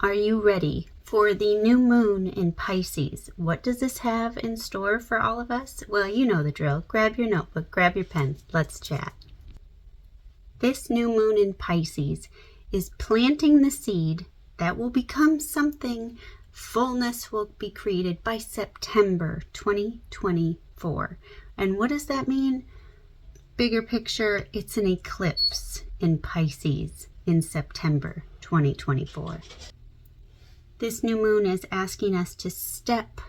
Are you ready for the new moon in Pisces? What does this have in store for all of us? Well, you know the drill. Grab your notebook, grab your pen. Let's chat. This new moon in Pisces is planting the seed that will become something. Fullness will be created by September 2024. And what does that mean? Bigger picture, it's an eclipse in Pisces in September 2024. This new moon is asking us to step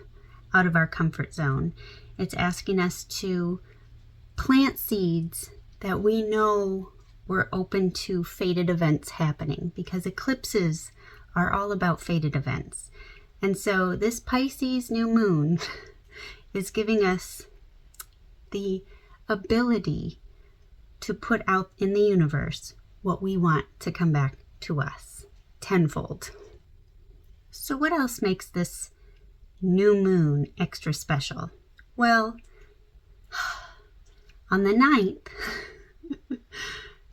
out of our comfort zone. It's asking us to plant seeds that we know we're open to fated events happening, because eclipses are all about fated events. And so this Pisces new moon is giving us the ability to put out in the universe what we want to come back to us tenfold. So what else makes this new moon extra special? Well, on the 9th,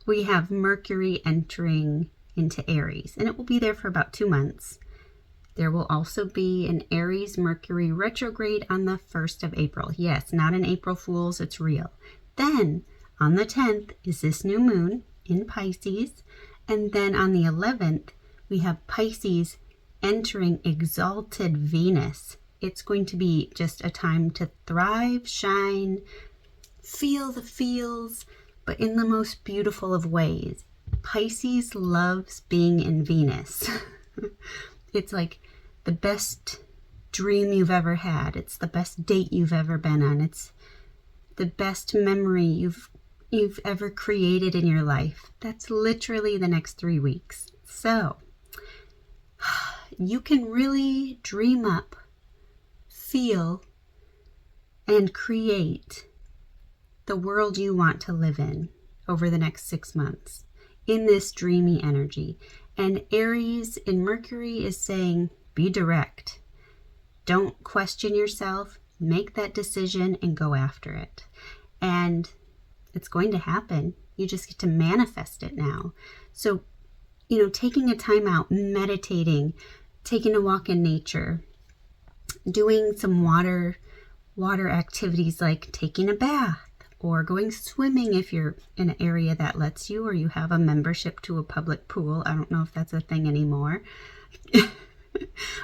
we have Mercury entering into Aries, and it will be there for about 2 months. There will also be an Aries Mercury retrograde on the 1st of April. Yes, not an April Fool's, it's real. Then on the 10th is this new moon in Pisces, and then on the 11th, we have Pisces entering exalted Venus. It's going to be just a time to thrive, shine, feel the feels, but in the most beautiful of ways. Pisces loves being in Venus. It's like the best dream you've ever had. It's the best date you've ever been on. It's the best memory you've ever created in your life. That's literally the next 3 weeks. So you can really dream up, feel, and create the world you want to live in over the next 6 months in this dreamy energy. And Aries in Mercury is saying, be direct. Don't question yourself. Make that decision and go after it. And it's going to happen. You just get to manifest it now. So, taking a time out, meditating, taking a walk in nature, doing some water activities like taking a bath or going swimming if you're in an area that lets you, or you have a membership to a public pool. I don't know if that's a thing anymore.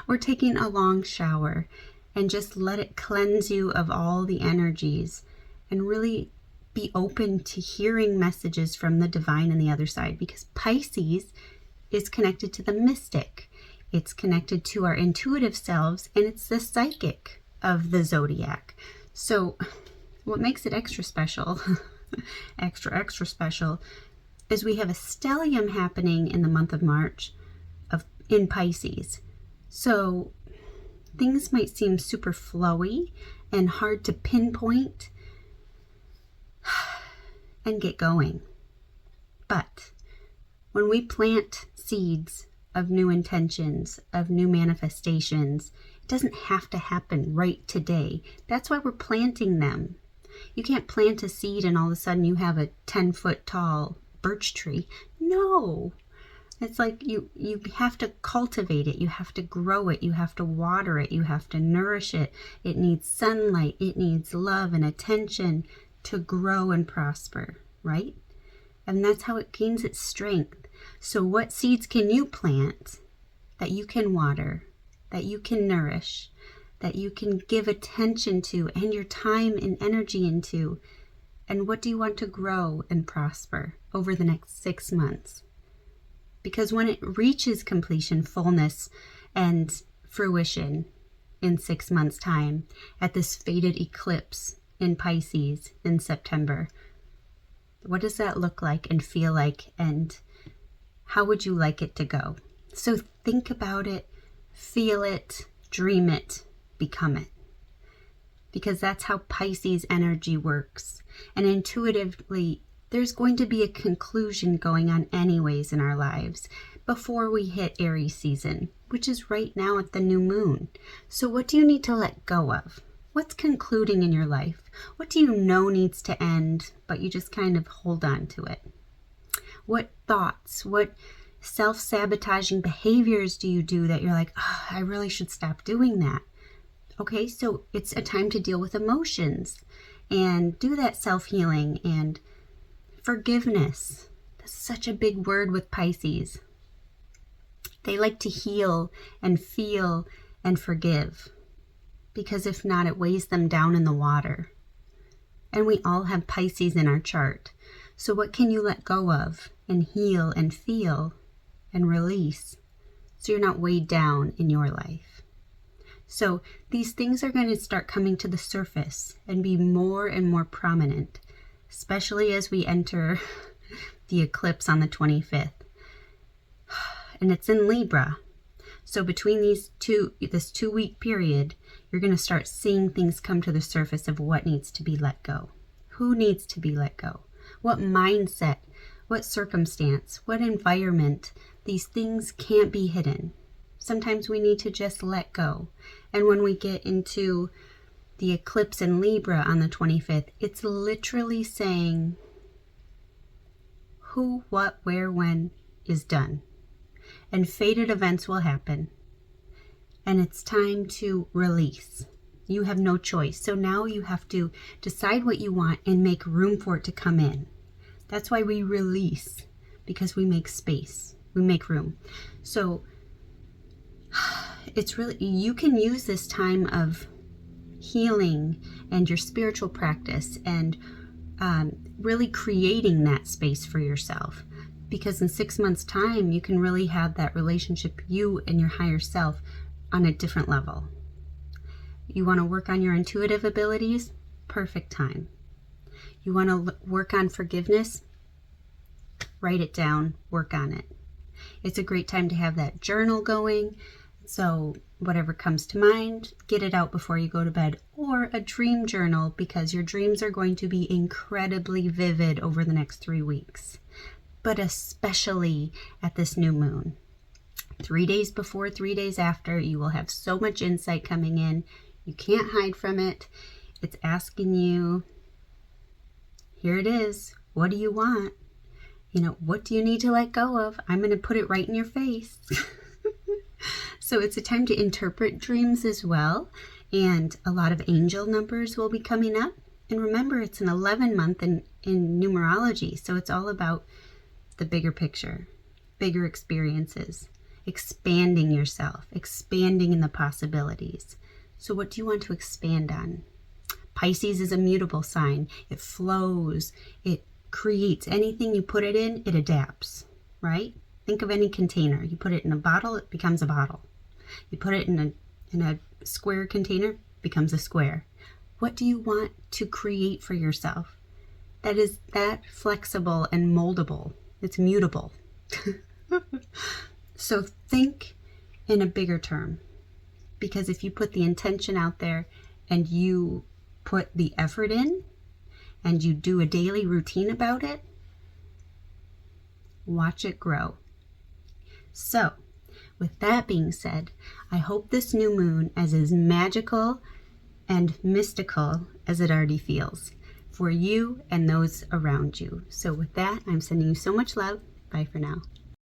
Or taking a long shower and just let it cleanse you of all the energies and really be open to hearing messages from the divine on the other side, because Pisces is connected to the mystic. It's connected to our intuitive selves, and it's the psychic of the zodiac. So what makes it extra special, extra special, is we have a stellium happening in the month of March in Pisces. So things might seem super flowy and hard to pinpoint and get going. But when we plant seeds of new intentions, of new manifestations, it doesn't have to happen right today. That's why we're planting them. You can't plant a seed and all of a sudden you have a 10-foot tall birch tree. No. It's like you have to cultivate it. You have to grow it. You have to water it. You have to nourish it. It needs sunlight. It needs love and attention to grow and prosper, right? And that's how it gains its strength. So what seeds can you plant that you can water, that you can nourish, that you can give attention to and your time and energy into? And what do you want to grow and prosper over the next 6 months? Because when it reaches completion, fullness, and fruition in 6 months' time at this fated eclipse in Pisces in September, what does that look like and feel like, and how would you like it to go? So think about it, feel it, dream it, become it. Because that's how Pisces energy works. And intuitively, there's going to be a conclusion going on anyways in our lives before we hit Aries season, which is right now at the new moon. So what do you need to let go of? What's concluding in your life? What do you know needs to end, but you just kind of hold on to it? What thoughts, what self-sabotaging behaviors do you do that you're like, oh, I really should stop doing that? Okay, so it's a time to deal with emotions and do that self-healing and forgiveness. That's such a big word with Pisces. They like to heal and feel and forgive, because if not, it weighs them down in the water. And we all have Pisces in our chart. So what can you let go of and heal and feel and release so you're not weighed down in your life? So these things are going to start coming to the surface and be more and more prominent, especially as we enter the eclipse on the 25th. And it's in Libra. So between this 2-week period, you're going to start seeing things come to the surface of what needs to be let go. Who needs to be let go? What mindset, what circumstance, what environment. These things can't be hidden. Sometimes we need to just let go. And when we get into the eclipse in Libra on the 25th, it's literally saying who, what, where, when is done. And fated events will happen. And it's time to release. You have no choice. So now you have to decide what you want and make room for it to come in. That's why we release, because we make space. We make room. So it's really, you can use this time of healing and your spiritual practice and really creating that space for yourself. Because in 6 months' time, you can really have that relationship, you and your higher self, on a different level. You want to work on your intuitive abilities? Perfect time. You want to work on forgiveness? Write it down, work on it. It's a great time to have that journal going. So whatever comes to mind, get it out before you go to bed. Or a dream journal, because your dreams are going to be incredibly vivid over the next 3 weeks. But especially at this new moon. 3 days before, 3 days after, you will have so much insight coming in. You can't hide from it. It's asking you, here it is. What do you want? What do you need to let go of? I'm going to put it right in your face. So it's a time to interpret dreams as well. And a lot of angel numbers will be coming up. And remember, it's an 11 month in numerology. So it's all about the bigger picture, bigger experiences, expanding yourself, expanding in the possibilities. So what do you want to expand on? Pisces is a mutable sign. It flows. It creates. Anything you put it in, it adapts, right? Think of any container. You put it in a bottle, it becomes a bottle. You put it in a square container, it becomes a square. What do you want to create for yourself that is that flexible and moldable? It's mutable. So think in a bigger term, because if you put the intention out there and you put the effort in and you do a daily routine about it, watch it grow. So with that being said, I hope this new moon is as magical and mystical as it already feels for you and those around you. So with that, I'm sending you so much love. Bye for now.